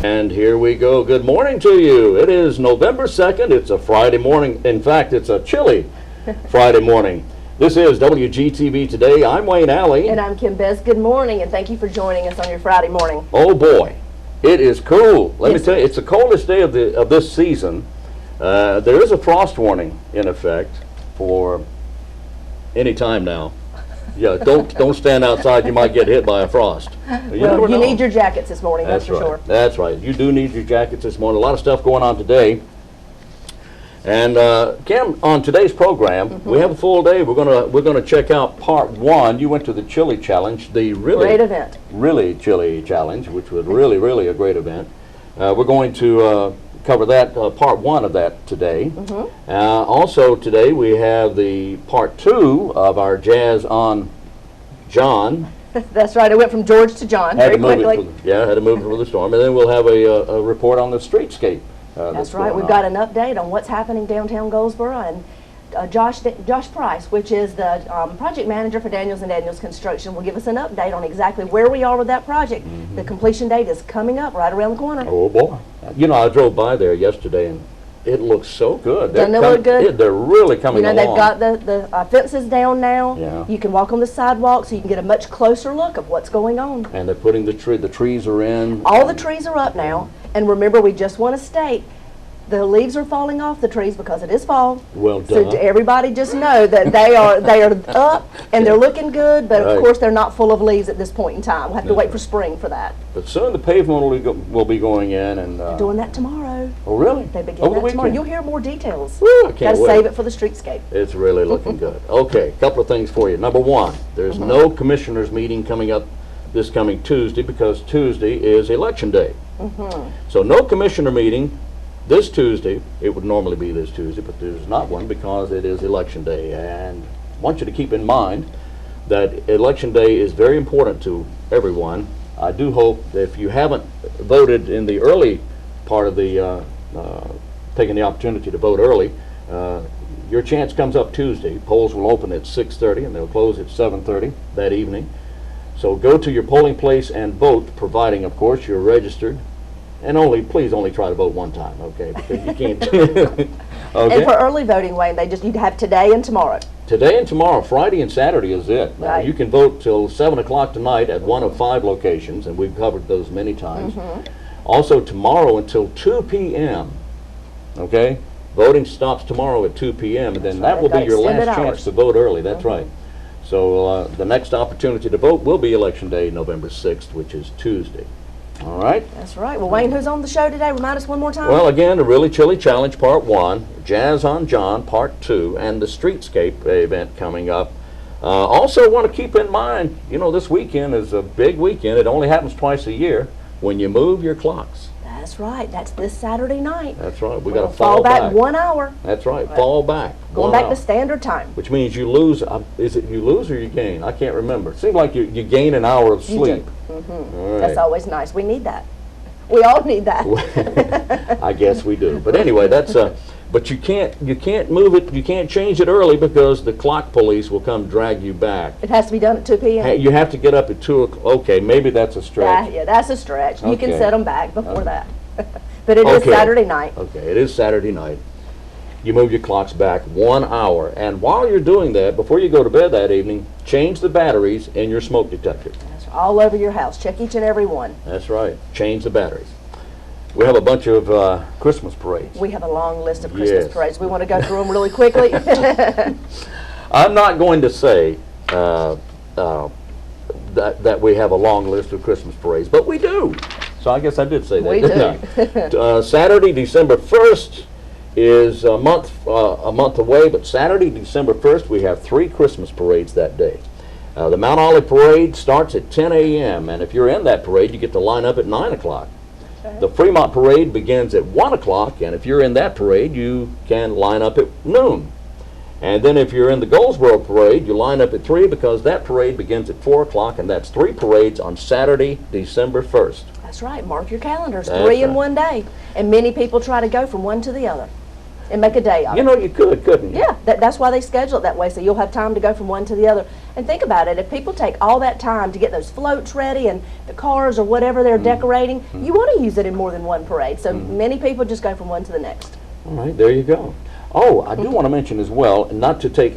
And here we go. Good morning to you. It is November 2nd. It's a Friday morning. In fact, it's a chilly Friday morning. This is WGTV Today. I'm Wayne Alley. And I'm Kim Bess. Good morning, and thank you for joining us on your Friday morning. Oh boy, it is cool. Let me tell you, it's the coldest day of this season. There is a frost warning in effect for any time now. Yeah, don't stand outside. You might get hit by a frost. You need your jackets this morning, that's for sure. That's right. You do need your jackets this morning. A lot of stuff going on today. And Kim, on today's program, we have a full day. We're gonna check out part one. You went to the chili challenge, the great event, really chili challenge, which was really a great event. We're going to cover that part one of that today. Also today we have the part two of our Jazz on John. That's right. I went from George to John very quickly. Had to move it for the storm, and then we'll have a report on the streetscape. That's right. We've got an update on what's happening downtown Goldsboro, and Josh Price, which is the project manager for Daniels & Daniels Construction, will give us an update on exactly where we are with that project. The completion date is coming up right around the corner. Oh boy. You know, I drove by there yesterday and it looks so good. Doesn't it look good? They're really coming along. They've got the fences down now. Yeah. You can walk on the sidewalk so you can get a much closer look of what's going on. And they're putting the trees are in. All the trees are up now. And remember, we just want to state, the leaves are falling off the trees because it is fall. Well, so everybody just know that they are up and they're looking good, but of course they're not full of leaves at this point in time. We'll have to wait for spring for that. But soon the pavement will be going in, and they're doing that tomorrow. Oh really? They begin that tomorrow. You'll hear more details. Woo, I can't Got to wait. save it for the streetscape. It's really looking good. Okay, a couple of things for you. Number one, there's no commissioners meeting coming up this coming Tuesday because Tuesday is election day. So no commissioner meeting this Tuesday. It would normally be this Tuesday, but there's not one because it is election day. And I want you to keep in mind that election day is very important to everyone. I do hope that if you haven't voted in the early part of the taking the opportunity to vote early, your chance comes up Tuesday. Polls will open at 6:30 and they'll close at 7:30 that evening. So go to your polling place and vote, providing of course you're registered. And please only try to vote one time, okay? Because you can't. Okay? And for early voting, Wayne, you'd have today and tomorrow. Today and tomorrow, Friday and Saturday is it. Now, you can vote till 7 o'clock tonight at one of 5 locations, and we've covered those many times. Also tomorrow until 2 p.m., okay? Voting stops tomorrow at 2 p.m., and then that will be your last chance to vote early. That's right. So the next opportunity to vote will be Election Day, November 6th, which is Tuesday. All right. That's right. Well, Wayne, who's on the show today? Remind us one more time. Well, again, the Really Chilly Challenge Part 1, Jazz on John Part 2, and the Streetscape event coming up. Also want to keep in mind, you know, this weekend is a big weekend. It only happens twice a year when you move your clocks. That's right. That's this Saturday night. That's right. We got to fall back 1 hour. That's right. Fall back. Going back to standard time. Which means you lose. Is it you lose or you gain? I can't remember. It seems like you gain an hour of sleep. All right. That's always nice. We need that. We all need that. I guess we do. But anyway, that's but you can't move it. You can't change it early because the clock police will come drag you back. It has to be done at 2 p.m. You have to get up at 2 o'clock. Okay, maybe that's a stretch. Yeah, that's a stretch. You can set them back before that. But it is Saturday night. Okay, it is Saturday night. You move your clocks back 1 hour, and while you're doing that, before you go to bed that evening, change the batteries in your smoke detector. That's all over your house. Check each and every one. That's right. Change the batteries. We have a bunch of Christmas parades. We have a long list of Christmas parades. We want to go through them really quickly. I'm not going to say that we have a long list of Christmas parades, but we do. So I guess I did say that, didn't I? Saturday, December 1st is a month away, but Saturday, December 1st, we have 3 Christmas parades that day. The Mount Olive Parade starts at 10 a.m., and if you're in that parade, you get to line up at 9 o'clock. The Fremont Parade begins at 1 o'clock, and if you're in that parade, you can line up at noon. And then if you're in the Goldsboro Parade, you line up at 3 because that parade begins at 4 o'clock, and that's 3 parades on Saturday, December 1st. That's right. Mark your calendars. 3 in one day. And many people try to go from one to the other. and make a day of it. You know, you could, couldn't you? Yeah, that's why they schedule it that way, so you'll have time to go from one to the other. And think about it, if people take all that time to get those floats ready and the cars or whatever they're decorating, you want to use it in more than one parade. So many people just go from one to the next. All right, there you go. Oh, I do want to mention as well, and not to take,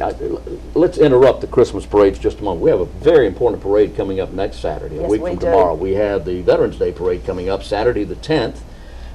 let's interrupt the Christmas parades just a moment. We have a very important parade coming up next Saturday, a Yes, week we from do. tomorrow. We have the Veterans Day parade coming up Saturday the 10th,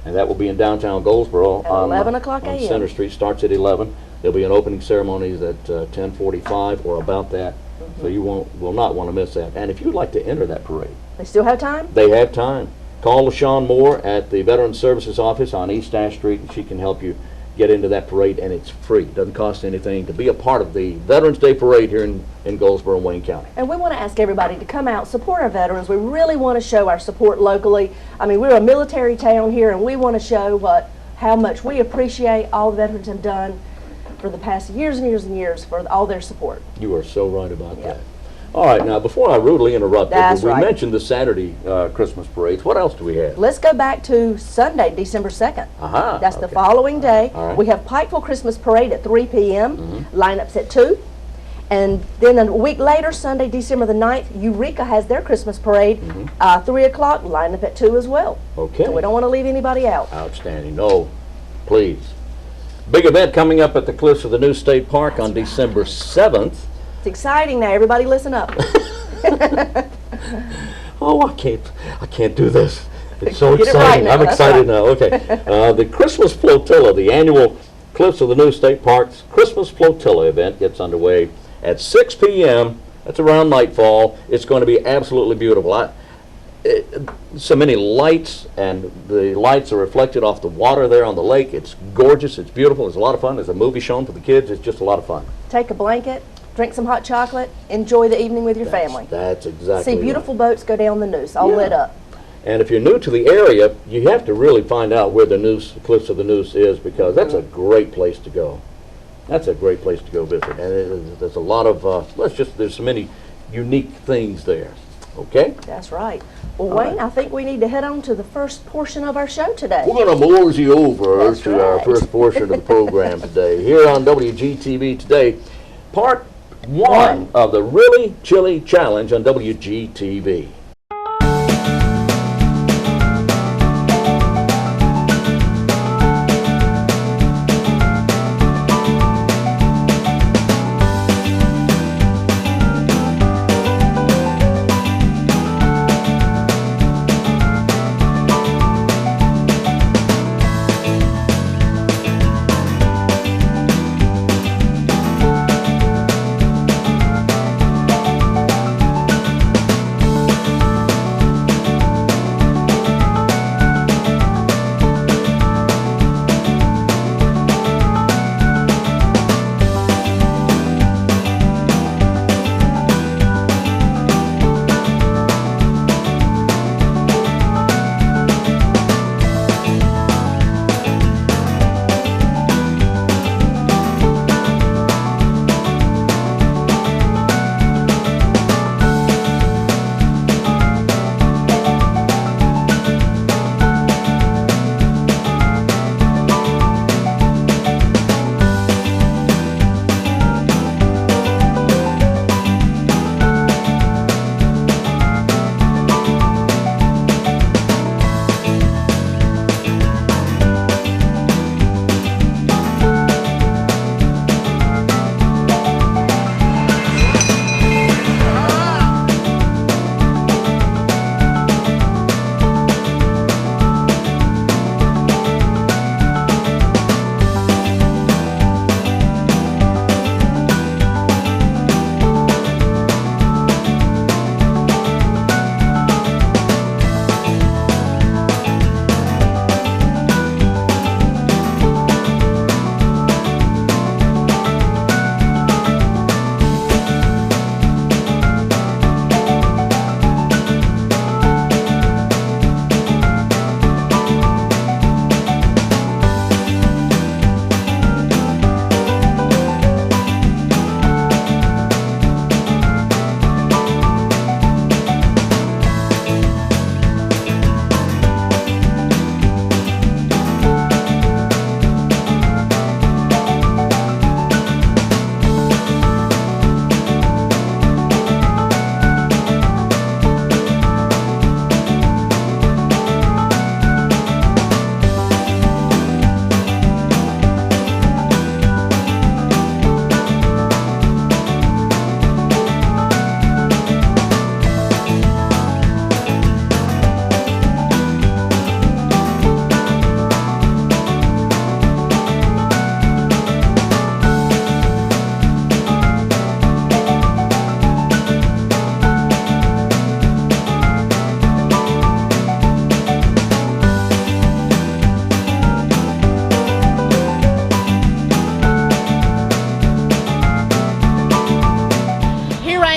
and that will be in downtown Goldsboro. At on 11 o'clock on a.m. Center Street, starts at 11. There'll be an opening ceremony at 10:45 or about that, so you will not want to miss that. And if you'd like to enter that parade, They still have time? they have time. Call LaShawn Moore at the Veterans Services Office on East Ash Street, and she can help you get into that parade, and it's free. It doesn't cost anything to be a part of the Veterans Day Parade here in Goldsboro and Wayne County. And we want to ask everybody to come out, support our veterans. We really want to show our support locally. I mean, we're a military town here, and we want to show how much we appreciate all the veterans have done for the past years and years and years for all their support. You are so right about that. All right, now before I rudely interrupt That's you, we right. mentioned the Saturday Christmas parades. What else do we have? Let's go back to Sunday, December 2nd. Aha, That's the okay. following day. All right. We have Pikeville Christmas Parade at 3 p.m., lineups at 2. And then a week later, Sunday, December the 9th, Eureka has their Christmas parade, 3 o'clock, lineup at 2 as well. Okay. So we don't want to leave anybody out. Outstanding. No, please. Big event coming up at the Cliffs of the New State Park on December 7th. It's exciting now. Everybody listen up. Oh, I can't do this. It's so Get it exciting. right now, I'm that's excited right. now. Okay. The Christmas Flotilla, the annual Cliffs of the New State Park's Christmas Flotilla event gets underway at 6 p.m. That's around nightfall. It's going to be absolutely beautiful. So many lights, and the lights are reflected off the water there on the lake. It's gorgeous. It's beautiful. It's a lot of fun. There's a movie shown for the kids. It's just a lot of fun. Take a blanket, drink some hot chocolate, enjoy the evening with your family. That's exactly See right. beautiful boats go down the Neuse, all lit up. And if you're new to the area, you have to really find out where the Cliffs of the Neuse is, because that's a great place to go. That's a great place to go visit. And there's a lot of, there's so many unique things there. Okay? That's right. Well, Wayne, I think we need to head on to the first portion of our show today. We're going to mosey over That's to our right. first portion of the program today. Here on WGTV today, part one of the Really Chilly Challenge on WGTV.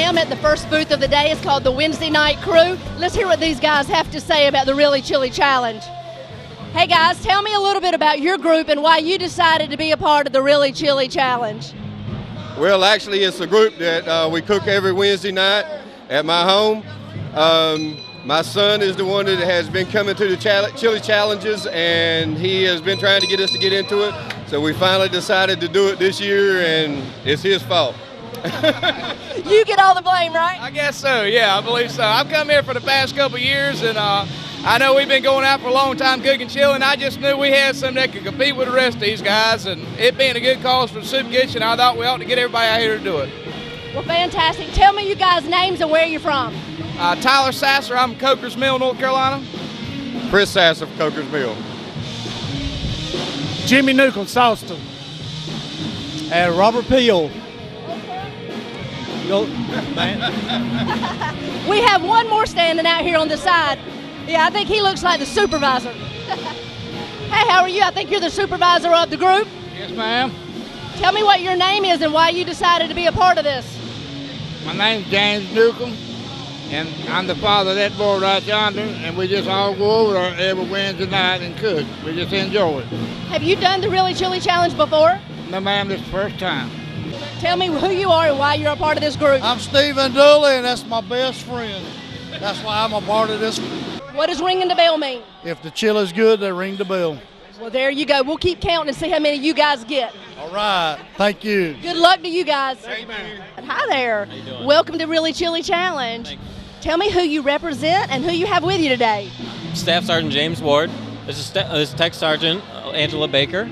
am at the first booth of the day. It's called the Wednesday Night Crew. Let's hear what these guys have to say about the Really Chili Challenge. Hey guys, tell me a little bit about your group and why you decided to be a part of the Really Chili Challenge. Well, actually, it's a group that we cook every Wednesday night at my home. My son is the one that has been coming to the chili challenges, and he has been trying to get us to get into it. So we finally decided to do it this year, and it's his fault. You get all the blame, right? I guess so, yeah, I believe so. I've come here for the past couple of years, and I know we've been going out for a long time cooking chili, and I just knew we had something that could compete with the rest of these guys, and it being a good cause for the Soup Kitchen, I thought we ought to get everybody out here to do it. Well, fantastic. Tell me you guys' names and where you're from. Tyler Sasser, I'm from Coker's Mill, North Carolina. Chris Sasser from Coker's Mill. Jimmy Newcomb, Sawston. And Robert Peel. Go, man. We have one more standing out here on the side. Yeah, I think he looks like the supervisor. Hey, how are you? I think you're the supervisor of the group. Yes, ma'am. Tell me what your name is and why you decided to be a part of this. My name's James Newcomb, and I'm the father of that boy right yonder, and we just all go over there every Wednesday night and cook. We just enjoy it. Have you done the Really Chili Challenge before? No, ma'am, this is the first time. Tell me who you are and why you're a part of this group. I'm Stephen Dooley, and that's my best friend. That's why I'm a part of this. What does ringing the bell mean? If the chili's good, they ring the bell. Well, there you go. We'll keep counting and see how many you guys get. All right. Thank you. Good luck to you guys. Thank you, ma'am. Hi there. How you doing? Welcome to Really Chili Challenge. Thank you. Tell me who you represent and who you have with you today. Staff Sergeant James Ward. This is Tech Sergeant Angela Baker.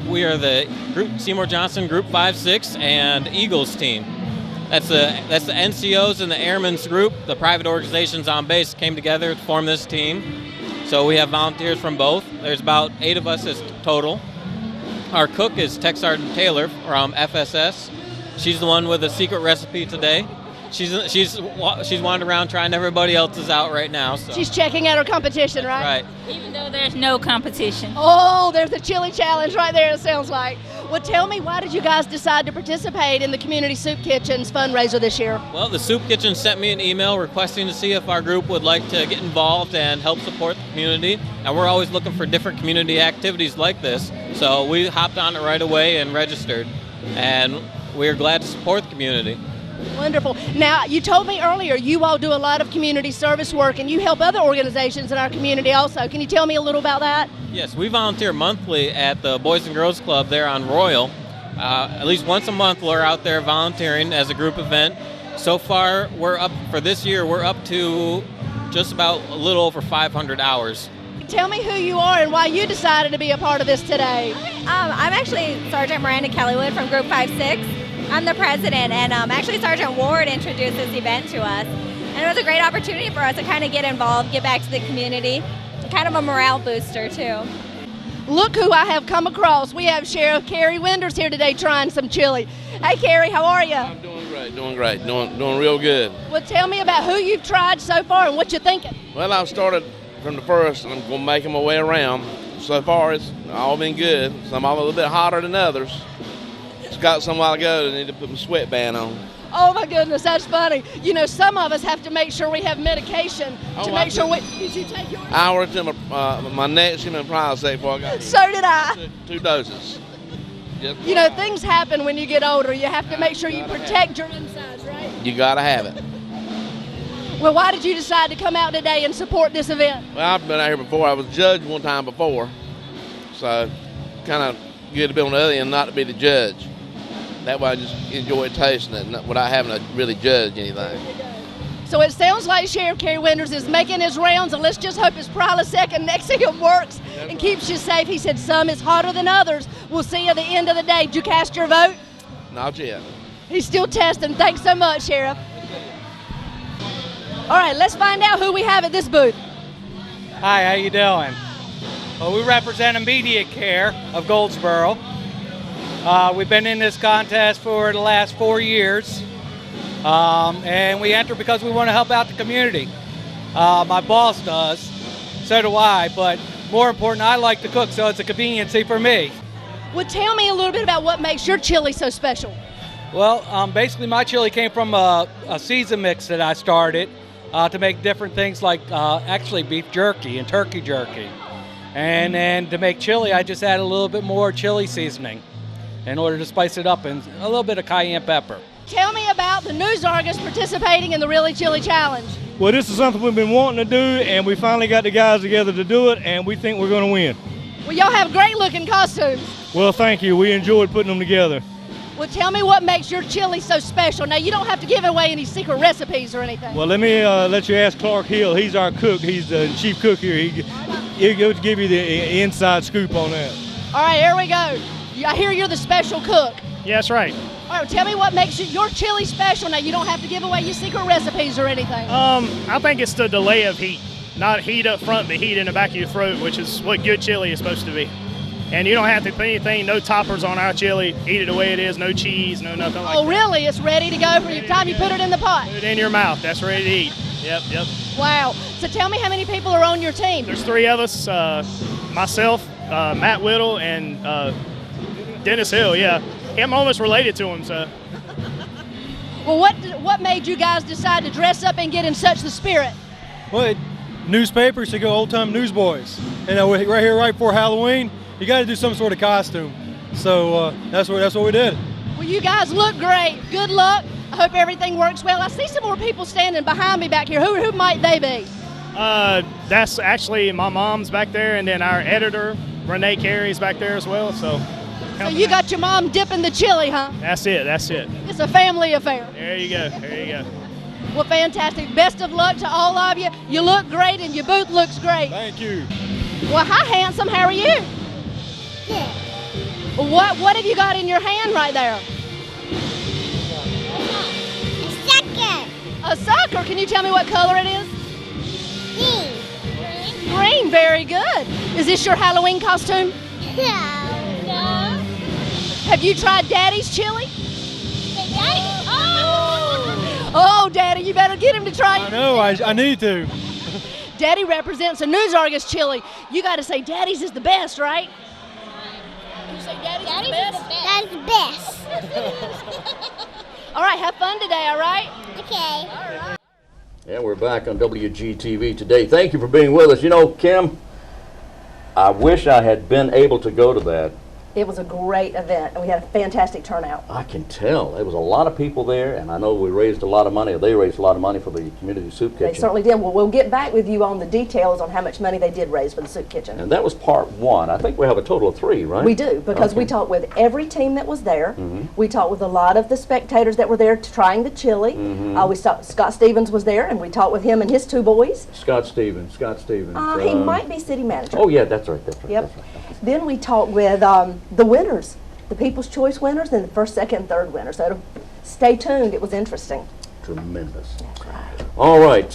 We are the Group Seymour Johnson Group 5-6 and Eagles team. That's the NCOs and the Airmen's group. The private organizations on base came together to form this team. So we have volunteers from both. There's about 8 of us as total. Our cook is Tech Sergeant Taylor from FSS. She's the one with the secret recipe today. She's wandering around trying everybody else's out right now. So. She's checking out her competition, right? Right. Even though there's no competition. Oh, there's a chili challenge right there, it sounds like. Well, tell me, why did you guys decide to participate in the Community Soup Kitchen's fundraiser this year? Well, the Soup Kitchen sent me an email requesting to see if our group would like to get involved and help support the community. And we're always looking for different community activities like this. So we hopped on it right away and registered. And we're glad to support the community. Wonderful. Now, you told me earlier you all do a lot of community service work and you help other organizations in our community also. Can you tell me a little about that? Yes, we volunteer monthly at the Boys and Girls Club there on Royal. At least once a month we're out there volunteering as a group event. So far, we're up to just about a little over 500 hours. Tell me who you are and why you decided to be a part of this today. I'm actually Sergeant Miranda Kellywood from Group 5-6. I'm the president, and actually Sergeant Ward introduced this event to us. And it was a great opportunity for us to kind of get involved, get back to the community, kind of a morale booster too. Look who I have come across. We have Sheriff Carrie Winders here today trying some chili. Hey Carrie, how are you? I'm doing great, doing real good. Well, tell me about who you've tried so far and what you're thinking. Well, I've started from the first, and I'm going to make my way around. So far, it's all been good. Some are a little bit hotter than others. Just got some while ago, I need to put my sweatband on. Oh my goodness, that's funny. You know, some of us have to make sure we have medication to make sure we... Did you take yours? I ordered my next human prostate before I got So did I. 2 doses. You know, things happen when you get older. You have to make sure you protect your insides, right? You got to have it. Well, why did you decide to come out today and support this event? Well, I've been out here before. I was judged one time before. So, kind of good to be on the other end, not to be the judge. That way I just enjoy tasting it without having to really judge anything. So it sounds like Sheriff Carrie Winders is making his rounds, and let's just hope his Prilosec next to him works and keeps you safe. He said some is hotter than others. We'll see you at the end of the day. Did you cast your vote? Not yet. He's still testing. Thanks so much, Sheriff. All right, let's find out who we have at this booth. Hi, how you doing? Well, we represent Immediate Care of Goldsboro. We've been in this contest for the last 4 years, and we enter because we want to help out the community. My boss does, so do I, but more important, I like to cook, so it's a conveniency for me. Well, tell me a little bit about what makes your chili so special. Well, basically my chili came from a season mix that I started to make different things like actually beef jerky and turkey jerky. And then to make chili, I just add a little bit more chili seasoning in order to spice it up, and a little bit of cayenne pepper. Tell me about the News Argus participating in the Really Chili Challenge. Well, this is something we've been wanting to do, and we finally got the guys together to do it, and we think we're going to win. Well, y'all have great looking costumes. Well, thank you. We enjoyed putting them together. Well, tell me what makes your chili so special. Now, you don't have to give away any secret recipes or anything. Well, let me let you ask Clark Hill. He's our cook. He's the chief cook here. He'll give you the inside scoop on that. All right, here we go. I hear you're the special cook. Yeah, that's right. All right, tell me what makes your chili special. Now, you don't have to give away your secret recipes or anything. I think it's the delay of heat. Not heat up front, but heat in the back of your throat, which is what good chili is supposed to be. And you don't have to put anything, no toppers on our chili. Eat it the way it is, no cheese, no nothing like that. Oh, really? It's ready to go from the time you put it in the pot? Put it in your mouth. That's ready to eat. Yep. Wow. So tell me how many people are on your team? There's 3 of us, myself, Matt Whittle, and Dennis Hill, yeah. I'm almost related to him, so. Well, what made you guys decide to dress up and get in such the spirit? Well, newspapers to go old-time newsboys. And right here, right before Halloween, you got to do some sort of costume. So that's what we did. Well, you guys look great. Good luck. I hope everything works well. I see some more people standing behind me back here. Who might they be? That's actually my mom's back there, and then our editor, Renee Carey's back there as well. So you got your mom dipping the chili, huh? That's it. It's a family affair. There you go. Well, fantastic. Best of luck to all of you. You look great, and your booth looks great. Thank you. Well, hi, handsome. How are you? Good. What have you got in your hand right there? A sucker. A sucker? Can you tell me what color it is? Green. Green, very good. Is this your Halloween costume? No. Have you tried Daddy's chili? Daddy. Oh, Daddy, you better get him to try it. I know, I need to. Daddy represents a News Argus chili. You got to say Daddy's is the best, right? You say Daddy's is the best? That's the best. All right, have fun today, all right? Okay. All right. And we're back on WGTV today. Thank you for being with us. You know, Kim, I wish I had been able to go to that. It was a great event, and we had a fantastic turnout. I can tell. There was a lot of people there, and I know we raised a lot of money, or they raised a lot of money for the community soup kitchen. They certainly did. Well, we'll get back with you on the details on how much money they did raise for the soup kitchen. And that was part 1. I think we have a total of 3, right? We do, because we talked with every team that was there. We talked with a lot of the spectators that were there trying the chili. Scott Stevens was there, and we talked with him and his 2 boys. Scott Stevens. He might be city manager. Oh, yeah, that's right. Yep. Then we talked with the winners, the People's Choice winners, and the first, second, and third winners. So stay tuned. It was interesting. Tremendous. That's right. All right.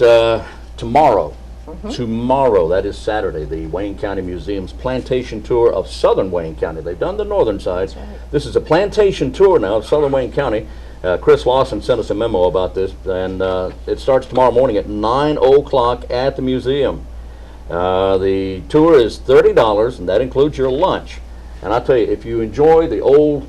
Tomorrow, that is Saturday, the Wayne County Museum's plantation tour of southern Wayne County. They've done the northern side. That's right. This is a plantation tour now of southern Wayne County. Chris Lawson sent us a memo about this, and it starts tomorrow morning at 9 o'clock at the museum. The tour is $30, and that includes your lunch. And I tell you, if you enjoy the old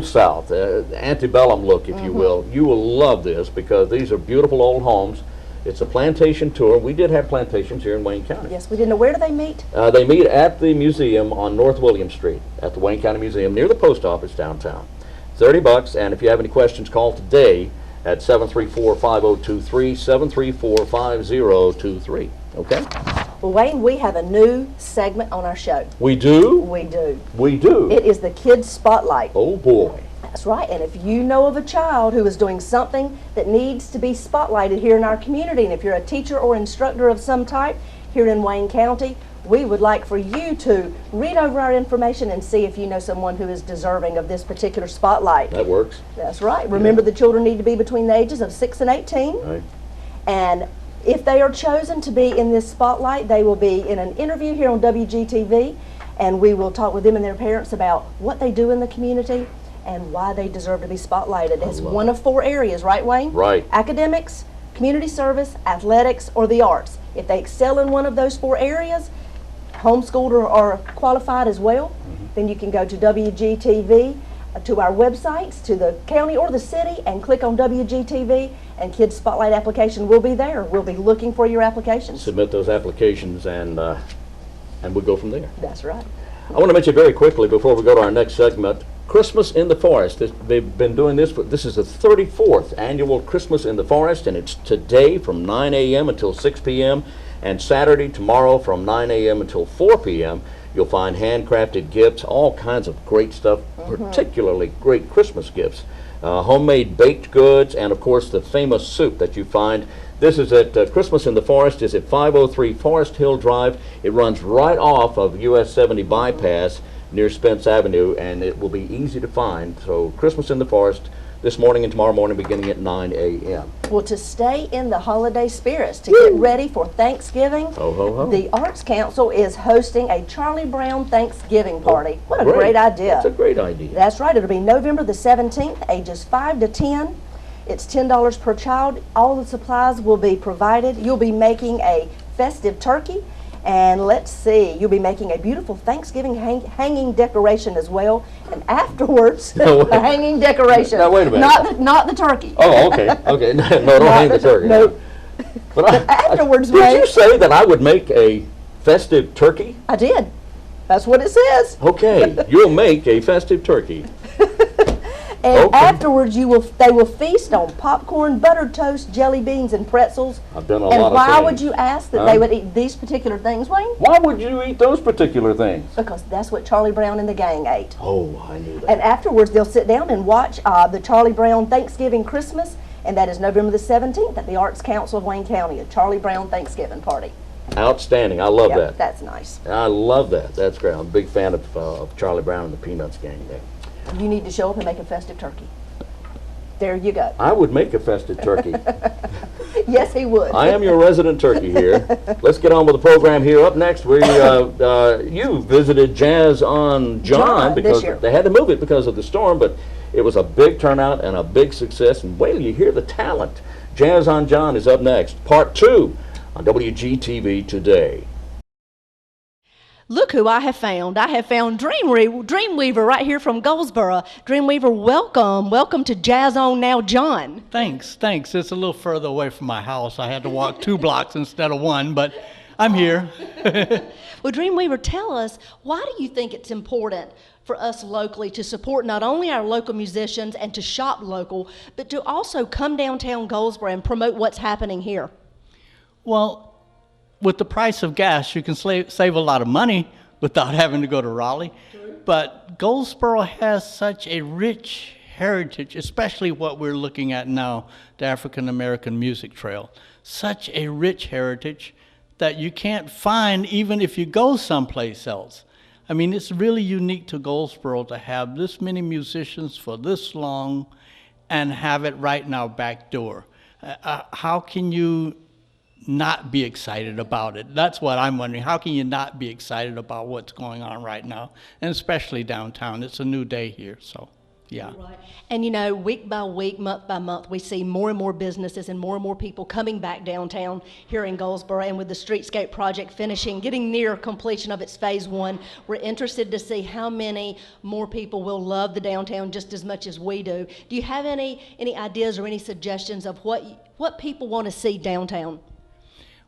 South, the antebellum look, if you will love this, because these are beautiful old homes. It's a plantation tour. We did have plantations here in Wayne County. Yes, we didn't know. Where do they meet? They meet at the museum on North William Street, at the Wayne County Museum, near the post office downtown. $30, and if you have any questions, call today at 734-5023, 734-5023. Okay? Well, Wayne, we have a new segment on our show. We do? We do. We do? It is the Kids Spotlight. Oh, boy. That's right, and if you know of a child who is doing something that needs to be spotlighted here in our community, and if you're a teacher or instructor of some type here in Wayne County, we would like for you to read over our information and see if you know someone who is deserving of this particular spotlight. That works. That's right. Remember, the children need to be between the ages of 6 and 18. Right. And if they are chosen to be in this spotlight, they will be in an interview here on WGTV, and we will talk with them and their parents about what they do in the community and why they deserve to be spotlighted. It's one of 4 areas, right, Wayne? Right. Academics, community service, athletics, or the arts. If they excel in one of those 4 areas, homeschooled or qualified as well, then you can go to WGTV to our websites, to the county or the city, and click on WGTV, and Kids Spotlight application will be there. We'll be looking for your applications. Submit those applications, and we'll go from there. That's right. I want to mention very quickly before we go to our next segment, Christmas in the Forest. They've been doing this, this is the 34th annual Christmas in the Forest, and it's today from 9 a.m. until 6 p.m. and Saturday, tomorrow, from 9 a.m. until 4 p.m. You'll find handcrafted gifts, all kinds of great stuff, particularly great Christmas gifts. Homemade baked goods, and of course the famous soup that you find. This is at Christmas in the Forest is at 503 Forest Hill Drive. It runs right off of US 70 bypass near Spence Avenue, and it will be easy to find. So Christmas in the Forest this morning and tomorrow morning beginning at 9 a.m. Well, to stay in the holiday spirits, to get ready for Thanksgiving, Ho, ho, ho. the Arts Council is hosting a Charlie Brown Thanksgiving party. What a great idea. That's a great idea. That's right. It'll be November the 17th, ages 5 to 10. It's $10 per child. All the supplies will be provided. You'll be making a festive turkey. And let's see, you'll be making a beautiful Thanksgiving hanging decoration as well. And afterwards, the hanging decoration. Now, wait a minute. Not the turkey. Oh, okay, okay. No, don't hang the turkey. No. But afterwards, did you say that I would make a festive turkey? I did. That's what it says. Okay, you'll make a festive turkey. And afterwards, they will feast on popcorn, buttered toast, jelly beans, and pretzels. I've done a lot of And why things. would you ask that they would eat these particular things, Wayne? Why would you eat those particular things? Because that's what Charlie Brown and the gang ate. Oh, I knew that. And afterwards, they'll sit down and watch the Charlie Brown Thanksgiving Christmas, and that is November the 17th at the Arts Council of Wayne County, a Charlie Brown Thanksgiving party. Outstanding. I love that. That's nice. I love that. That's great. I'm a big fan of Charlie Brown and the Peanuts gang there. You need to show up and make a festive turkey. There you go. I would make a festive turkey. Yes, he would. I am your resident turkey here. Let's get on with the program here. Up next, you visited Jazz on John because this year. They had to move it because of the storm, but it was a big turnout and a big success. And wait till you hear the talent. Jazz on John is up next, part 2 on WGTV today. Look who I have found. I have found Dreamweaver right here from Goldsboro. Dreamweaver, welcome. Welcome to Jazz On Now, John. Thanks. It's a little further away from my house. I had to walk 2 blocks instead of 1, but I'm here. Well, Dreamweaver, tell us, why do you think it's important for us locally to support not only our local musicians and to shop local, but to also come downtown Goldsboro and promote what's happening here? Well, with the price of gas, you can save a lot of money without having to go to Raleigh. But Goldsboro has such a rich heritage, especially what we're looking at now, the African American Music Trail. Such a rich heritage that you can't find even if you go someplace else. I mean, it's really unique to Goldsboro to have this many musicians for this long and have it right in our back door. How can you not be excited about it? That's what I'm wondering. How can you not be excited about what's going on right now, and especially downtown? It's a new day here, so yeah. Right. And you know, week by week, month by month, we see more and more businesses and more people coming back downtown here in Goldsboro. And with the Streetscape project finishing, getting near completion of its phase 1, we're interested to see how many more people will love the downtown just as much as we do. Do you have any ideas or any suggestions of what people want to see downtown?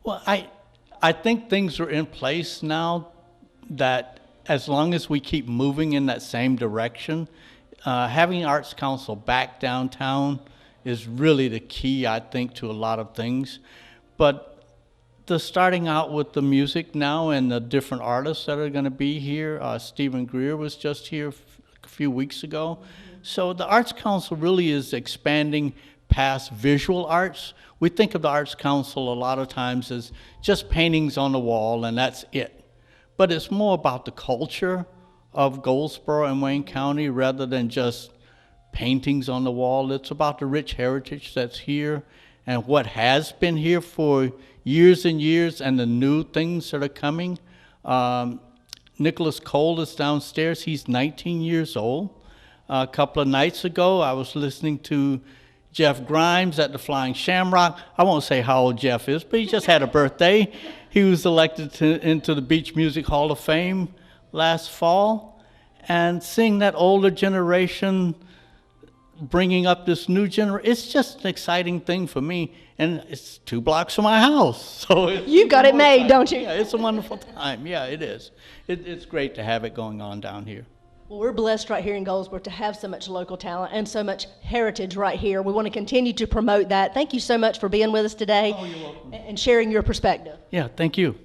Well, I think things are in place now that as long as we keep moving in that same direction, having Arts Council back downtown is really the key, I think, to a lot of things. But starting out with the music now and the different artists that are going to be here, Stephen Greer was just here a few weeks ago. So the Arts Council really is expanding past visual arts. We think of the Arts Council a lot of times as just paintings on the wall and that's it. But it's more about the culture of Goldsboro and Wayne County rather than just paintings on the wall. It's about the rich heritage that's here and what has been here for years and years and the new things that are coming. Nicholas Cole is downstairs. He's 19 years old. A couple of nights ago, I was listening to Jeff Grimes at the Flying Shamrock. I won't say how old Jeff is, but he just had a birthday. He was elected into the Beach Music Hall of Fame last fall. and seeing that older generation bringing up this new generation, it's just an exciting thing for me, and it's 2 blocks from my house. So You've got it made, don't you? Yeah, it's a wonderful time. Yeah, it is. It's great to have it going on down here. Well, we're blessed right here in Goldsboro to have so much local talent and so much heritage right here. We want to continue to promote that. Thank you so much for being with us today and sharing your perspective. Yeah, thank you.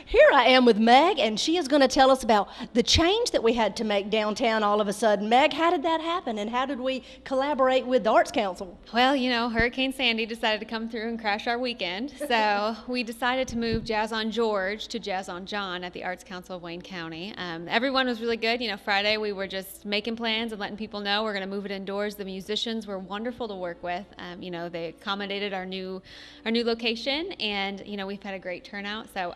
Here I am with Meg, and she is going to tell us about the change that we had to make downtown all of a sudden. Meg, how did that happen, and how did we collaborate with the Arts Council? Well, you know, Hurricane Sandy decided to come through and crash our weekend, so we decided to move Jazz on George to Jazz on John at the Arts Council of Wayne County. Everyone was really good. You know, Friday we were just making plans and letting people know we're going to move it indoors. The musicians were wonderful to work with. You know, they accommodated our new location, and you know, we've had a great turnout. So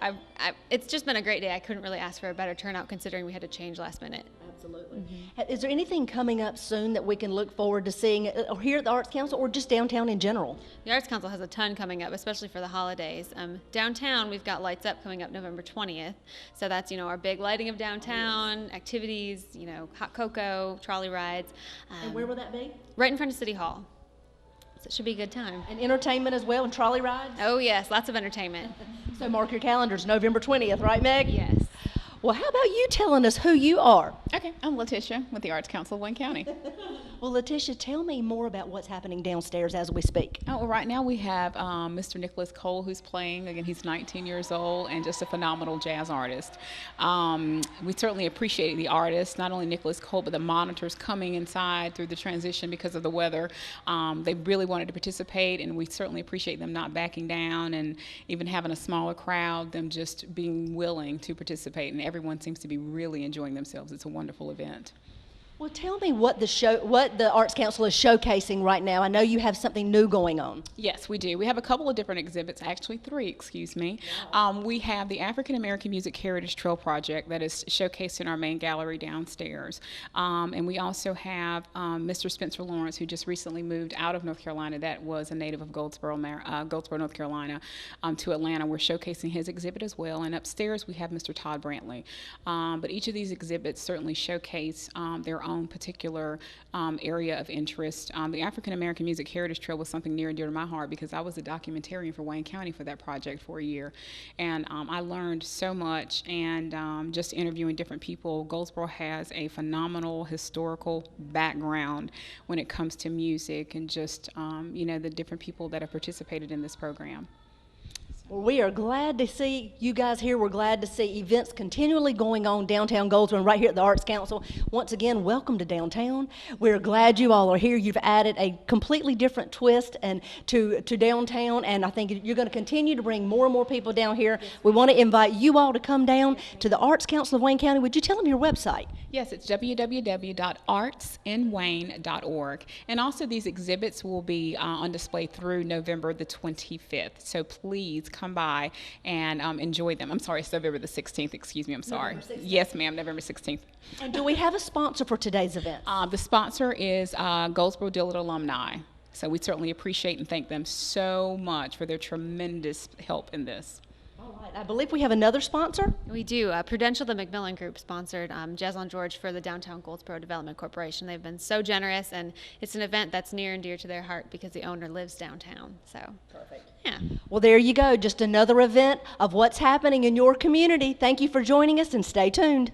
it's just been a great day. I couldn't really ask for a better turnout considering we had to change last minute. Absolutely. Mm-hmm. Is there anything coming up soon that we can look forward to seeing here at the Arts Council or just downtown in general? The Arts Council has a ton coming up, especially for the holidays. Downtown, we've got Lights Up coming up November 20th. So that's, you know, our big lighting of downtown, activities, you know, hot cocoa, trolley rides. And where will that be? Right in front of City Hall. So it should be a good time. And entertainment as well, and trolley rides? Oh yes, lots of entertainment. So mark your calendars, November 20th, right, Meg? Yes. Well, how about you telling us who you are? Okay, I'm Letitia with the Arts Council of Wayne County. Well, Letitia, tell me more about what's happening downstairs as we speak. Oh, well, right now we have Mr. Nicholas Cole, who's playing. Again, he's 19 years old and just a phenomenal jazz artist. We certainly appreciate the artists, not only Nicholas Cole, but the monitors coming inside through the transition because of the weather. They really wanted to participate, and we certainly appreciate them not backing down and even having a smaller crowd, them just being willing to participate, and everyone seems to be really enjoying themselves. It's a wonderful event. Well, tell me what the Arts Council is showcasing right now. I know you have something new going on. Yes, we do. We have a couple of different exhibits, actually 3, excuse me. We have the African American Music Heritage Trail Project that is showcased in our main gallery downstairs. And we also have Mr. Spencer Lawrence, who just recently moved out of North Carolina, that was a native of Goldsboro, North Carolina, to Atlanta. We're showcasing his exhibit as well. And upstairs we have Mr. Todd Brantley. But each of these exhibits certainly showcase their own particular area of interest. The African American Music Heritage Trail was something near and dear to my heart because I was a documentarian for Wayne County for that project for a year. And I learned so much, and just interviewing different people. Goldsboro has a phenomenal historical background when it comes to music and just, the different people that have participated in this program. Well, we are glad to see you guys here. We're glad to see events continually going on downtown Goldsboro and right here at the Arts Council. Once again, welcome to downtown. We're glad you all are here. You've added a completely different twist and to downtown, and I think you're going to continue to bring more and more people down here. We want to invite you all to come down to the Arts Council of Wayne County. Would you tell them your website? Yes, it's www.artsinwayne.org. And also these exhibits will be on display through November the 25th. So please come by and enjoy them. I'm sorry, it's November the 16th. Excuse me, I'm sorry. Yes, ma'am, November 16th. And do we have a sponsor for today's event? The sponsor is Goldsboro Dillard Alumni. So we certainly appreciate and thank them so much for their tremendous help in this. All right, I believe we have another sponsor. We do. Prudential, the McMillan Group, sponsored Jazz on George for the Downtown Goldsboro Development Corporation. They've been so generous, and it's an event that's near and dear to their heart because the owner lives downtown. So perfect. Yeah. Well, there you go. Just another event of what's happening in your community. Thank you for joining us, and stay tuned.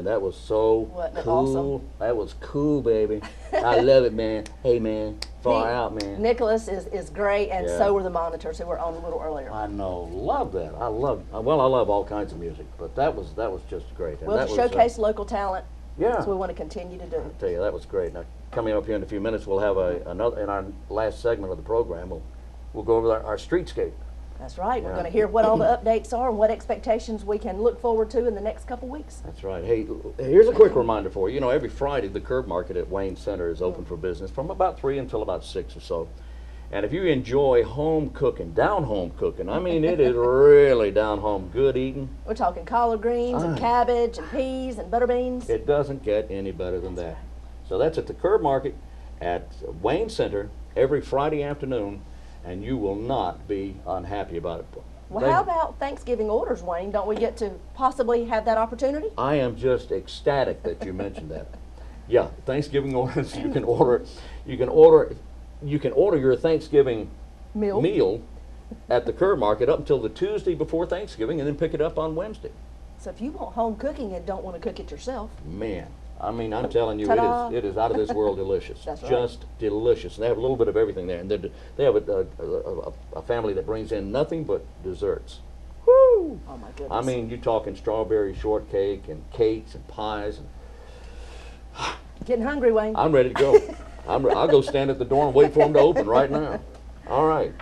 that was so Wasn't it cool. awesome? That was cool, baby. I love it, man. Hey, man, far out, man. Nicholas is great, and Yeah. so were the monitors who were on a little earlier. I know, love that. I love all kinds of music, but that was just great. And Well, that to was, showcase local talent, yeah. so we want to continue to do. I tell you, that was great. Now, coming up here in a few minutes, we'll have another, in our last segment of the program, we'll go over our streetscape. That's right. We're Yeah. going to hear what all the updates are and what expectations we can look forward to in the next couple weeks. That's right. Hey, here's a quick reminder for you. You know, every Friday, the Curb Market at Wayne Center is open for business from about 3 until about 6 or so. And if you enjoy home cooking, down home cooking, I mean, it is really down home good eating. We're talking collard greens and cabbage and peas and butter beans. It doesn't get any better than that. So that's at the Curb Market at Wayne Center every Friday afternoon, and you will not be unhappy about it. Well, how about Thanksgiving orders, Wayne? Don't we get to possibly have that opportunity? I am just ecstatic that you mentioned that. Yeah, Thanksgiving orders, you can order your Thanksgiving meal at the Curb Market up until the Tuesday before Thanksgiving, and then pick it up on Wednesday. So if you want home cooking and don't want to cook it yourself, Man, I mean, I'm telling you, Ta-da. it is out of this world delicious. That's right. Just delicious. And they have a little bit of everything there. And they have a family that brings in nothing but desserts. Woo! Oh my goodness. I mean, you're talking strawberry shortcake and cakes and pies. Getting hungry, Wayne. I'm ready to go. I'll go stand at the door and wait for them to open right now. All right.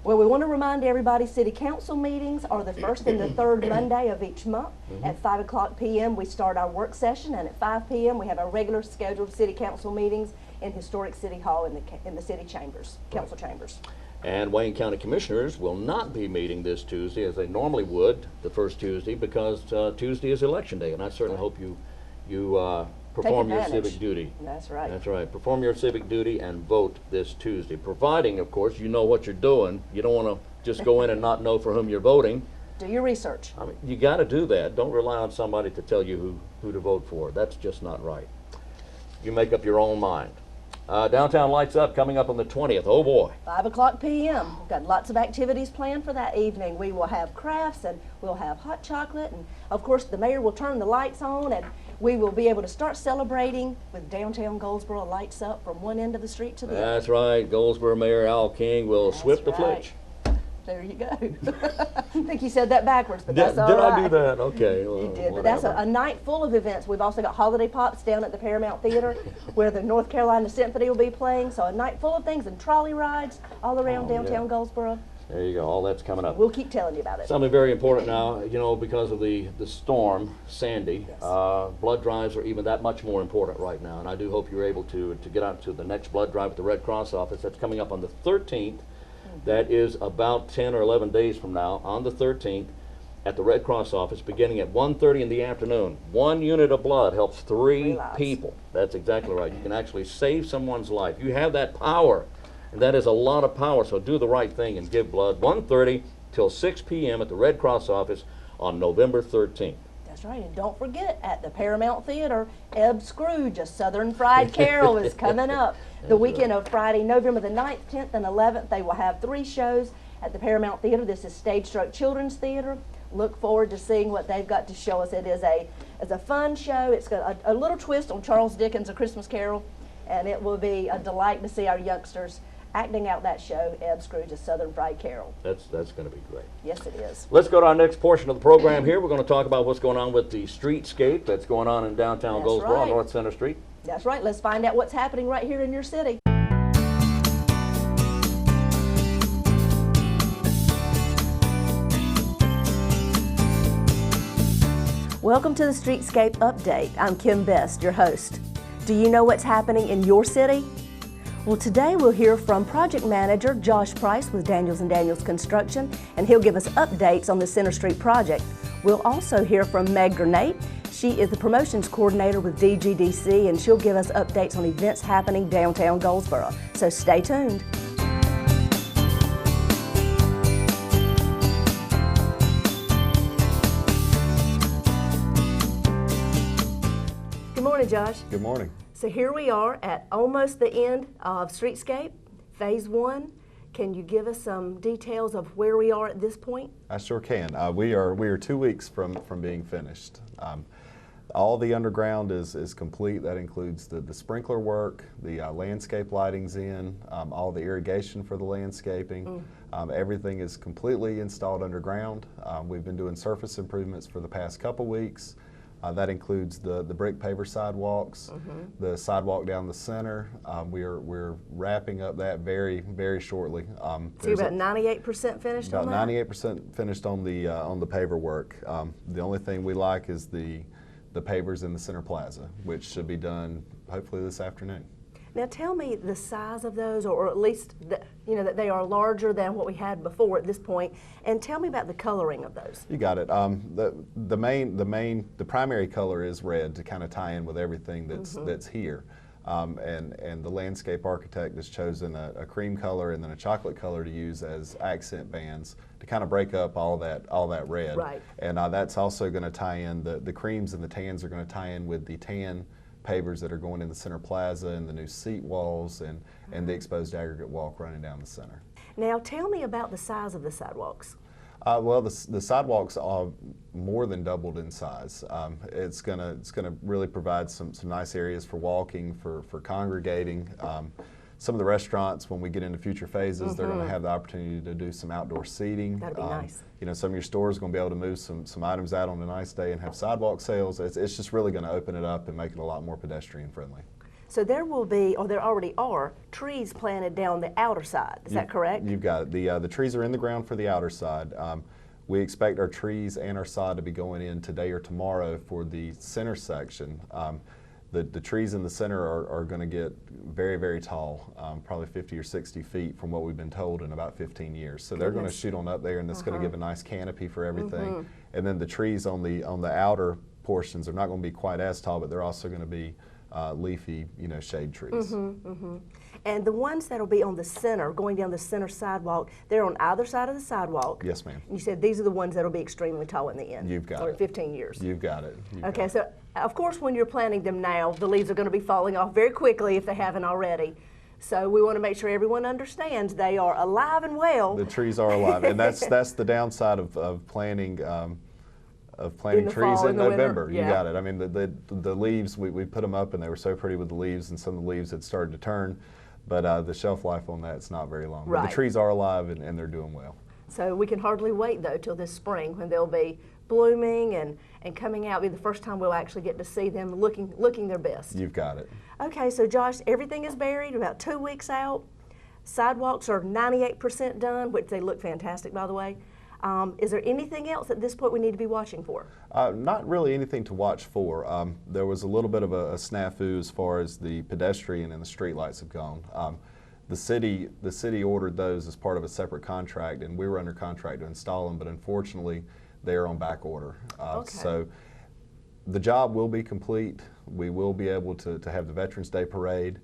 Well, we want to remind everybody city council meetings are the first and the third Monday of each month. At 5 o'clock p.m. we start our work session, and at 5 p.m. we have our regular scheduled city council meetings in historic City Hall in the city chambers, council chambers. And Wayne County Commissioners will not be meeting this Tuesday as they normally would the first Tuesday, because Tuesday is Election Day, and I certainly hope you perform your civic duty. That's right. That's right. Perform your civic duty and vote this Tuesday, providing, of course, you know what you're doing. You don't want to just go in and not know for whom you're voting. Do your research. I mean, you got to do that. Don't rely on somebody to tell you who to vote for. That's just not right. You make up your own mind. Downtown Lights Up coming up on the 20th. Oh boy. 5 o'clock p.m. We've got lots of activities planned for that evening. We will have crafts, and we'll have hot chocolate, and of course the mayor will turn the lights on, and we will be able to start celebrating with downtown Goldsboro lights up from one end of the street to the other. That's right. Goldsboro Mayor Al King will swip the flitch. There you go. I think you said that backwards, but that's all Did right. I do that? Okay. Well, You did, but that's a night full of events. We've also got Holiday Pops down at the Paramount Theater where the North Carolina Symphony will be playing. So a night full of things, and trolley rides all around downtown Goldsboro. There you go. All that's coming up. We'll keep telling you about it. Something very important now, you know, because of the storm, Sandy, blood drives are even that much more important right now. And I do hope you're able to get out to the next blood drive at the Red Cross office. That's coming up on the 13th. That is about 10 or 11 days from now, on the 13th, at the Red Cross office, beginning at 1:30 in the afternoon. 1 unit of blood helps 3 people. That's exactly right. You can actually save someone's life. You have that power, and that is a lot of power, so do the right thing and give blood. 1:30 till 6 p.m. at the Red Cross office on November 13th. That's right, and don't forget, at the Paramount Theater, Ebb Scrooge, a Southern Fried Carol, is coming up. The weekend of Friday, November the 9th, 10th, and 11th, they will have 3 shows at the Paramount Theater. This is Stage Stroke Children's Theater. Look forward to seeing what they've got to show us. It is a fun show. It's got a little twist on Charles Dickens' A Christmas Carol, and it will be a delight to see our youngsters acting out that show, Ebb Scrooge, a Southern Fried Carol. That's going to be great. Yes, it is. Let's go to our next portion of the program here. We're going to talk about what's going on with the streetscape that's going on in downtown That's Goldsboro, right. North Center Street. That's right. Let's find out what's happening right here in your city. Welcome to the Streetscape Update. I'm Kim Best, your host. Do you know what's happening in your city? Well, today we'll hear from Project Manager Josh Price with Daniels & Daniels Construction, and he'll give us updates on the Center Street project. We'll also hear from Meg Granate. She is the Promotions Coordinator with DGDC, and she'll give us updates on events happening downtown Goldsboro. So stay tuned. Good morning, Josh. Good morning. So here we are at almost the end of Streetscape, Phase 1. Can you give us some details of where we are at this point? I sure can. We are 2 weeks from being finished. All the underground is complete. That includes the sprinkler work, the landscape lighting's in, all the irrigation for the landscaping. Everything is completely installed underground. We've been doing surface improvements for the past couple weeks. That includes the brick paver sidewalks, the sidewalk down the center. We're wrapping up that very shortly. So you're about 98% finished on that? About 98% finished on the paver work. The only thing we like is the pavers in the center plaza, which should be done hopefully this afternoon. Now tell me the size of those, or at least that they are larger than what we had before at this point, and tell me about the coloring of those. You got it. The primary color is red to kind of tie in with everything that's here, and the landscape architect has chosen a cream color and then a chocolate color to use as accent bands to kind of break up all that red. Right. And that's also going to tie in the creams and the tans are going to tie in with the tan pavers that are going in the center plaza and the new seat walls and the exposed aggregate walk running down the center. Now tell me about the size of the sidewalks. Well, the sidewalks are more than doubled in size. It's gonna really provide some nice areas for walking, for congregating. Some of the restaurants, when we get into future phases, they're going to have the opportunity to do some outdoor seating. That'd be nice. You know, some of your stores are going to be able to move some items out on a nice day and have sidewalk sales. It's just really going to open it up and make it a lot more pedestrian friendly. So there will be, or there already are, trees planted down the outer side. Is that correct? You've got it. The trees are in the ground for the outer side. We expect our trees and our sod to be going in today or tomorrow for the center section. The trees in the center are going to get very tall, probably 50 or 60 feet from what we've been told in about 15 years. So they're going to shoot on up there, and that's going to give a nice canopy for everything. And then the trees on the outer portions are not going to be quite as tall, but they're also going to be leafy, shade trees. And the ones that'll be on the center, going down the center sidewalk, they're on either side of the sidewalk. Yes, ma'am. You said these are the ones that'll be extremely tall in the end. You've got or it. 15 years. You've got it. Okay, so of course when you're planting them now, the leaves are going to be falling off very quickly if they haven't already. So we want to make sure everyone understands they are alive and well. The trees are alive, and that's the downside of planting. Trees in November. You got it. I mean, the leaves, we put them up and they were so pretty with the leaves, and some of the leaves had started to turn, but the shelf life on that's not very long. Right. But the trees are alive and they're doing well. So we can hardly wait though till this spring when they'll be blooming and coming out. It'll be the first time we'll actually get to see them looking their best. You've got it. Okay, so Josh, everything is buried, about 2 weeks out. Sidewalks are 98% done, which they look fantastic, by the way. Is there anything else at this point we need to be watching for? Not really anything to watch for. There was a little bit of a snafu as far as the pedestrian and the street lights have gone. The city ordered those as part of a separate contract, and we were under contract to install them, but unfortunately they are on back order. So the job will be complete. We will be able to have the Veterans Day Parade.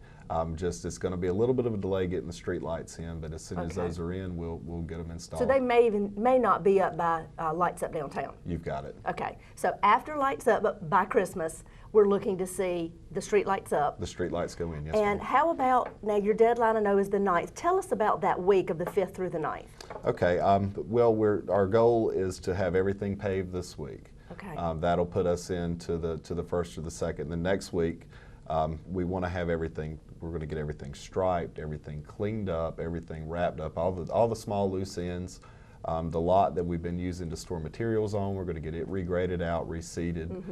Just it's going to be a little bit of a delay getting the street lights in, but as soon as those are in, we'll get them installed. So they may not be up by Lights Up Downtown. You've got it. Okay, so after Lights Up, but by Christmas, we're looking to see the street lights up. The street lights go in, yes. And how about, now your deadline I know is the 9th. Tell us about that week of the 5th through the 9th. Okay, well our goal is to have everything paved this week. Okay. That'll put us into the 1st or the 2nd. The next week, we want to have everything. We're going to get everything striped, everything cleaned up, everything wrapped up, all the small loose ends. The lot that we've been using to store materials on, we're going to get it regraded out, reseeded.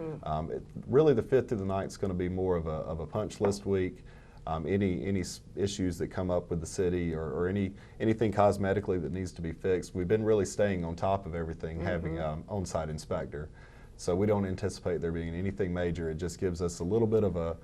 Really, the 5th through the 9th is going to be more of a punch list week. Any issues that come up with the city or anything cosmetically that needs to be fixed, we've been really staying on top of everything, having on-site inspector. So we don't anticipate there being anything major. It just gives us a little bit of a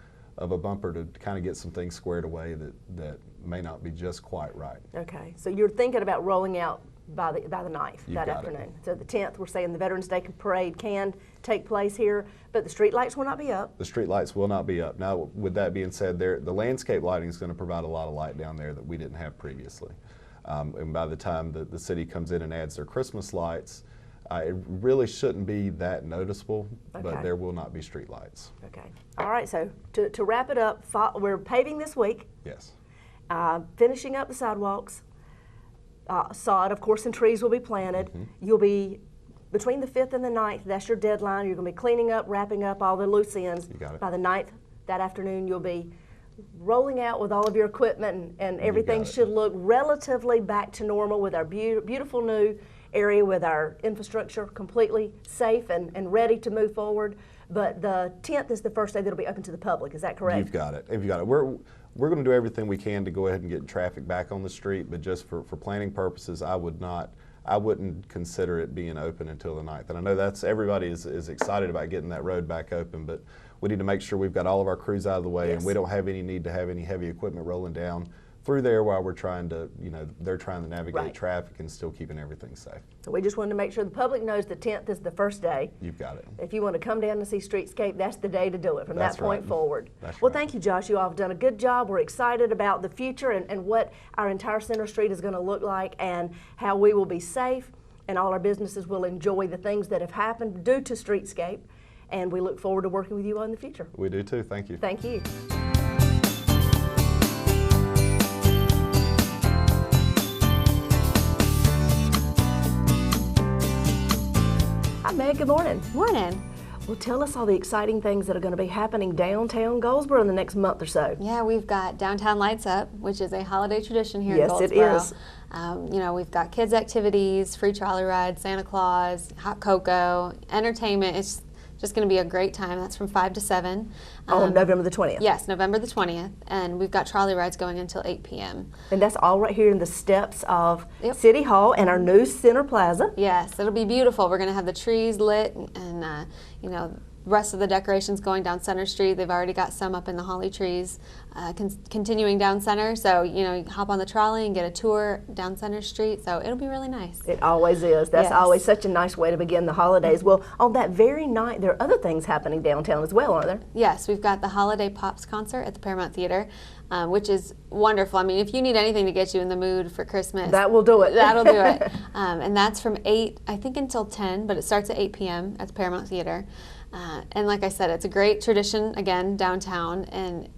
bumper to kind of get some things squared away that may not be just quite right. Okay, so you're thinking about rolling out by the 9th that afternoon. It. So the 10th, we're saying the Veterans Day Parade can take place here, but the street lights will not be up. The street lights will not be up. Now, with that being said, the landscape lighting is going to provide a lot of light down there that we didn't have previously. And by the time the city comes in and adds their Christmas lights, it really shouldn't be that noticeable, but there will not be street lights. Okay. All right, so to wrap it up, we're paving this week. Yes. Finishing up the sidewalks. Sod, of course, and trees will be planted. You'll be between the 5th and the 9th, that's your deadline. You're going to be cleaning up, wrapping up all the loose ends. You got it. By the 9th, that afternoon, you'll be rolling out with all of your equipment, and everything should look relatively back to normal with our beautiful new area with our infrastructure completely safe and ready to move forward. But the 10th is the first day that'll be open to the public. Is that correct? You've got it. You've got it. We're going to do everything we can to go ahead and get traffic back on the street, but just for planning purposes, I wouldn't consider it being open until the 9th. And I know everybody is excited about getting that road back open, but we need to make sure we've got all of our crews out of the way, and we don't have any need to have any heavy equipment rolling down through there while we're trying to, they're trying to navigate traffic and still keeping everything safe. So we just wanted to make sure the public knows the 10th is the first day. You've got it. If you want to come down and see Streetscape, that's the day to do it from That's that point right. forward. That's Well, right. thank you, Josh. You all have done a good job. We're excited about the future and what our entire Center Street is going to look like and how we will be safe and all our businesses will enjoy the things that have happened due to Streetscape. And we look forward to working with you all in the future. We do too. Thank you. Thank you. Hi, Meg. Good morning. Morning. Well, tell us all the exciting things that are going to be happening downtown Goldsboro in the next month or so. Yeah, we've got Downtown Lights Up, which is a holiday tradition here in Yes, Goldsboro. it is. We've got kids' activities, free trolley rides, Santa Claus, hot cocoa, entertainment. It's just going to be a great time. That's from 5 to 7. On November the 20th. Yes, November the 20th. And we've got trolley rides going until 8 p.m. And that's all right here in the steps of City Hall and our new Center Plaza. Yes, it'll be beautiful. We're going to have the trees lit and the rest of the decorations going down Center Street. They've already got some up in the holly trees, continuing down Center. So, you hop on the trolley and get a tour down Center Street. So it'll be really nice. It always is. That's Yes. always such a nice way to begin the holidays. Well, on that very night, there are other things happening downtown as well, aren't there? Yes, we've got the Holiday Pops concert at the Paramount Theater, which is wonderful. I mean, if you need anything to get you in the mood for Christmas, That will do it. That'll do it. And that's from 8, I think, until 10, but it starts at 8 p.m. at the Paramount Theater. And like I said, it's a great tradition, again, downtown, and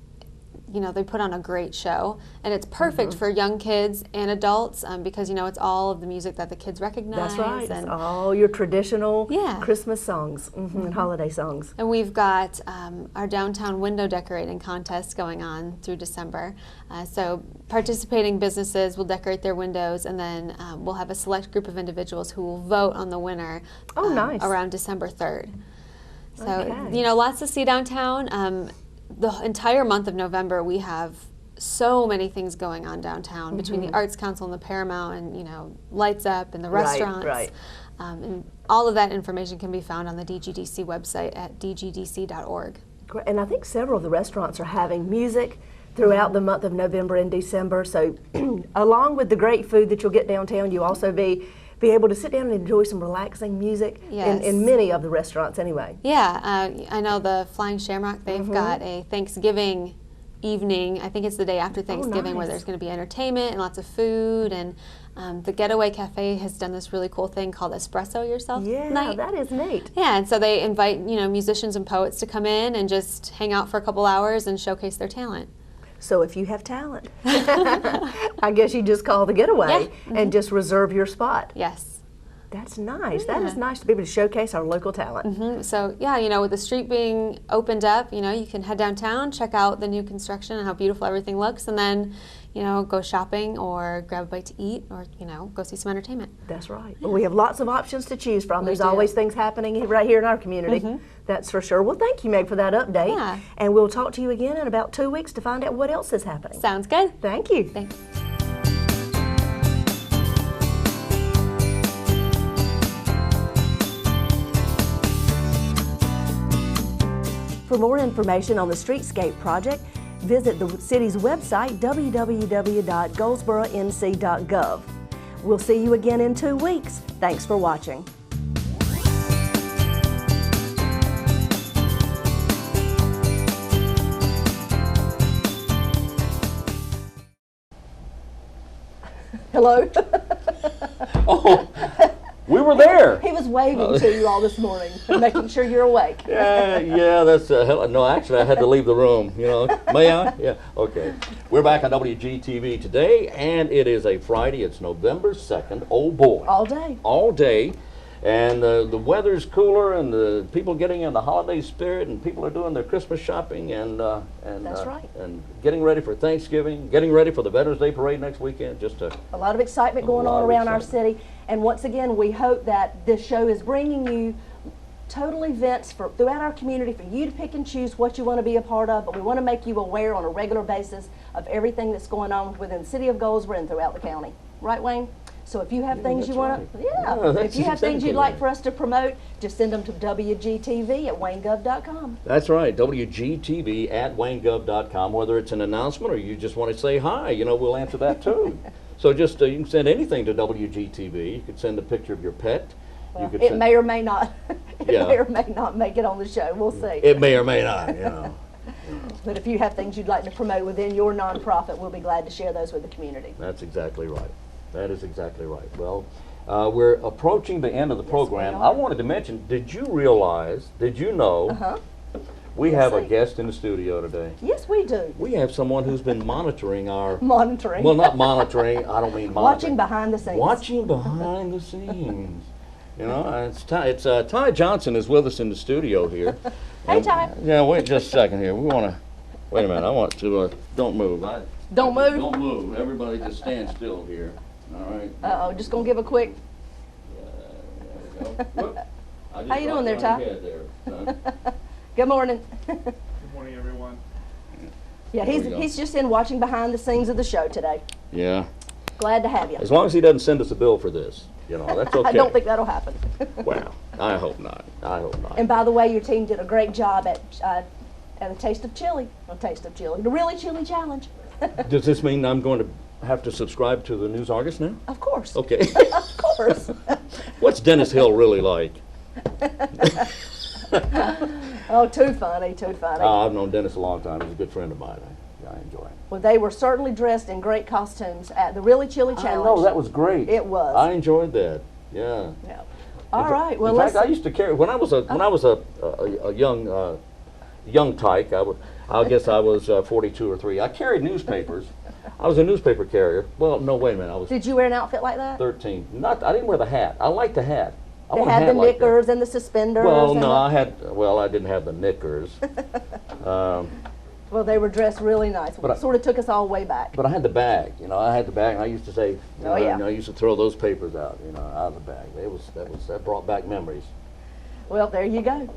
they put on a great show, and it's perfect for young kids and adults because it's all of the music that the kids recognize. That's right. And It's all your traditional Christmas songs and holiday songs. And we've got our downtown window decorating contest going on through December. So participating businesses will decorate their windows, and then we'll have a select group of individuals who will vote on the winner nice. around December 3rd. So, Okay. lots to see downtown. The entire month of November, we have so many things going on downtown between the Arts Council and the Paramount and, Lights Up and the restaurants. Right. And all of that information can be found on the DGDC website at dgdc.org. And I think several of the restaurants are having music throughout the month of November and December. So along with the great food that you'll get downtown, you also be able to sit down and enjoy some relaxing music in many of the restaurants anyway. Yeah, I know the Flying Shamrock, they've got a Thanksgiving evening. I think it's the day after Thanksgiving where nice. there's going to be entertainment and lots of food. And the Getaway Cafe has done this really cool thing called Espresso Yourself Night. That is neat. Yeah, and so they invite musicians and poets to come in and just hang out for a couple hours and showcase their talent. So if you have talent, I guess you just call the Getaway and just reserve your spot. Yes. That's nice. That is nice to be able to showcase our local talent. So yeah, with the street being opened up, you can head downtown, check out the new construction and how beautiful everything looks, and then, go shopping or grab a bite to eat or, go see some entertainment. That's right. Well, we have lots of options to choose from. We There's do. always things happening right here in our community. That's for sure. Well, thank you, Meg, for that update. Yeah. And we'll talk to you again in about 2 weeks to find out what else is happening. Sounds good. Thank you. Thanks. For more information on the Streetscape project, visit the city's website, www.goldsboronc.gov. We'll see you again in 2 weeks. Thanks for watching. Hello? Oh, we were there. He was waving to you all this morning, making sure you're awake. Yeah, that's no. Actually, I had to leave the room. May I? Yeah. Okay. We're back on WGTV today, and it is a Friday. It's November 2nd. Oh boy. All day. All day, And the weather's cooler, and the people getting in the holiday spirit, and people are doing their Christmas shopping, and That's right. and getting ready for Thanksgiving, getting ready for the Veterans Day Parade next weekend. Just a lot of excitement going on around our city. And once again, we hope that this show is bringing you total events throughout our community for you to pick and choose what you want to be a part of, but we want to make you aware on a regular basis of everything that's going on within the city of Goldsboro and throughout the county. Right, Wayne? So if you have things you want to, if you have things you'd like for us to promote, just send them to WGTV at WayneGov.com. That's right, WGTV at WayneGov.com. Whether it's an announcement or you just want to say hi, you know, we'll answer that too. So just you can send anything to WGTV. You could send a picture of your pet. Well, it may or may not. May or may not make it on the show. We'll see. It may or may not. You know. But if you have things you'd like to promote within your nonprofit, we'll be glad to share those with the community. That's exactly right. That is exactly right. Well, we're approaching the end of the program. I wanted to mention, did you know, we have a guest in the studio today? Yes, we do. We have someone who's been monitoring our... Monitoring. Well, not monitoring. I don't mean monitoring. Watching behind the scenes. Watching behind the scenes. You know, it's Ty Johnson is with us in the studio here. Hey, Ty. Yeah, wait just a second here. We want to... Wait a minute. I want to... don't move. Don't move? Don't move. Everybody just stand still here. All right. Uh-oh, just going to give a quick... How you doing there, Ty? Good morning. Good morning, everyone. Yeah, he's just in watching behind the scenes of the show today. Yeah. Glad to have you. As long as he doesn't send us a bill for this, you know, that's okay. I don't think that'll happen. Well, I hope not. I hope not. And by the way, your team did a great job at a Taste of Chili. A Taste of Chili. The Really Chili Challenge. Does this mean I'm going to have to subscribe to the News Argus now? Of course. Okay. Of course. What's Dennis Hill really like? Oh, too funny, too funny. I've known Dennis a long time. He's a good friend of mine. I enjoy him. Well, they were certainly dressed in great costumes at the Really Chili Challenge. I know, that was great. It was. I enjoyed that. Yeah. Yeah. All right. Well, in fact, I used to carry when I was a young tyke. I guess I was 42 or 3. I carried newspapers. I was a newspaper carrier. Well, no, wait a minute. I was. Did you wear an outfit like that? 13. I didn't wear the hat. I liked the hat. They had the knickers and the suspenders. Well, no, I didn't have the knickers. Well, they were dressed really nice. It sort of took us all way back. But I had the bag, you know. I had the bag, and I used to say, yeah. I used to throw those papers out, you know, out of the bag. That brought back memories. Well, there you go.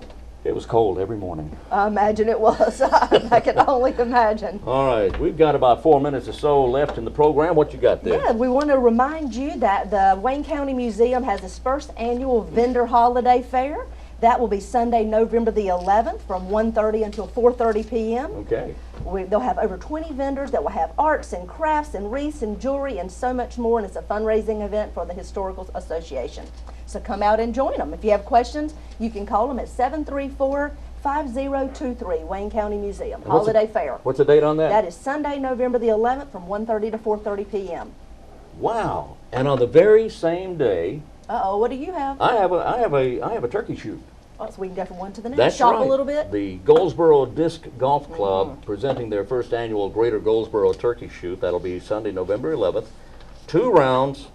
It was cold every morning. I imagine it was. I can only imagine. All right, we've got about 4 minutes or so left in the program. What you got there? Yeah, we want to remind you that the Wayne County Museum has its first annual vendor holiday fair. That will be Sunday, November the 11th from 1:30 until 4:30 p.m. Okay. They'll have over 20 vendors that will have arts and crafts and wreaths and jewelry and so much more, and it's a fundraising event for the Historical Association. So come out and join them. If you have questions, you can call them at 734-5023, Wayne County Museum, Holiday Fair. What's the date on that? That is Sunday, November the 11th from 1:30 to 4:30 p.m. Wow. And on the very same day... Uh-oh, what do you have? I have a turkey shoot. Oh, so we can go from one to the next. That's Shop right. a little bit. The Goldsboro Disc Golf Club presenting their first annual Greater Goldsboro Turkey Shoot. That'll be Sunday, November 11th. Two rounds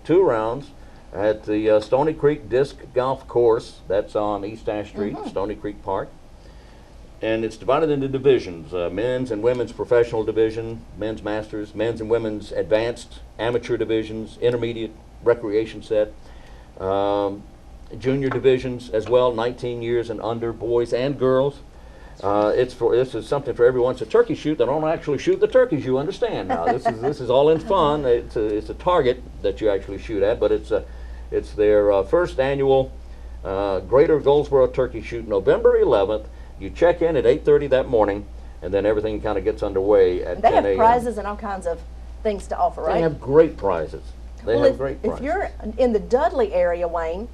at the Stony Creek Disc Golf Course. That's on East Ash Street, Stony Creek Park. And it's divided into divisions, men's and women's professional division, men's masters, men's and women's advanced amateur divisions, intermediate recreation set. Junior divisions as well, 19 years and under, boys and girls. This is something for everyone. It's a turkey shoot. They don't actually shoot the turkeys, you understand now. This is all in fun. It's a target that you actually shoot at, but it's their first annual Greater Goldsboro Turkey Shoot, November 11th. You check in at 8:30 that morning, and then everything kind of gets underway at 10 a.m. They have prizes and all kinds of things to offer, right? They have great prizes. If you're in the Dudley area, Wayne,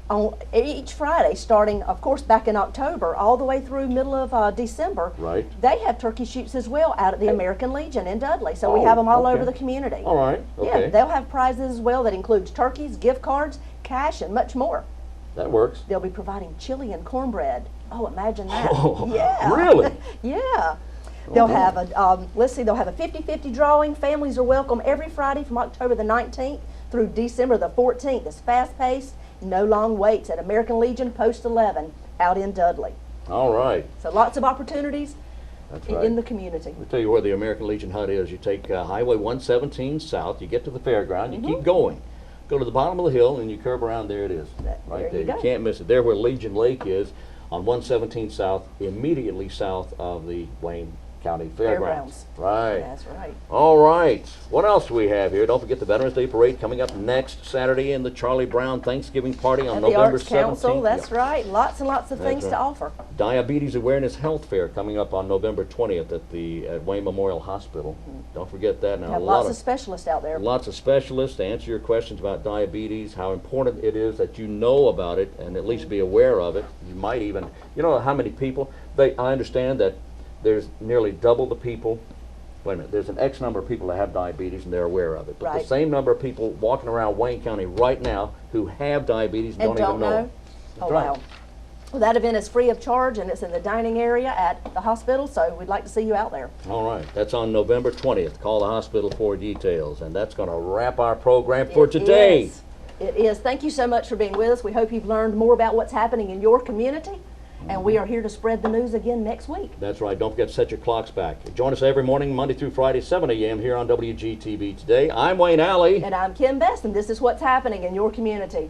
on each Friday, starting, of course, back in October, all the way through middle of December, right, they have turkey shoots as well out at the American Legion in Dudley. So we have them all over the community. All right. Okay. Yeah, they'll have prizes as well that includes turkeys, gift cards, cash, and much more. That works. They'll be providing chili and cornbread. Oh, imagine that. Oh, yeah. Really? Yeah. They'll have a, they'll have a 50-50 drawing. Families are welcome every Friday from October the 19th through December the 14th. It's fast-paced, no long waits at American Legion Post 11 out in Dudley. All right. So lots of opportunities That's in right. the community. Let me tell you where the American Legion hut is. You take Highway 117 south, you get to the fairground, you keep going. Go to the bottom of the hill and you curve around, there it is. Right there. you go. Can't miss it. There where Legion Lake is on 117 south, immediately south of the Wayne County Fairgrounds. Right. That's right. All right. What else do we have here? Don't forget the Veterans Day Parade coming up next Saturday and the Charlie Brown Thanksgiving Party on And the November Arts Council, 17th. that's right. Lots and lots of That's things right. to offer. Diabetes Awareness Health Fair coming up on November 20th at Wayne Memorial Hospital. Don't forget that. Now, Have lots of specialists out there. lots of specialists to answer your questions about diabetes, how important it is that you know about it and at least be aware of it. You might even, you know how many people, I understand that there's nearly double the people, wait a minute, there's an X number of people that have diabetes and they're aware of it. But Right. the same number of people walking around Wayne County right now who have diabetes and don't even know it. Oh, That's right. wow. Well, that event is free of charge and it's in the dining area at the hospital, so we'd like to see you out there. All right, that's on November 20th. Call the hospital for details. And that's going to wrap our program for today. It is. Thank you so much for being with us. We hope you've learned more about what's happening in your community, and we are here to spread the news again next week. That's right. Don't forget to set your clocks back. Join us every morning, Monday through Friday, 7 a.m. here on WGTV Today. I'm Wayne Alley. And I'm Kim Best, and this is what's happening in your community.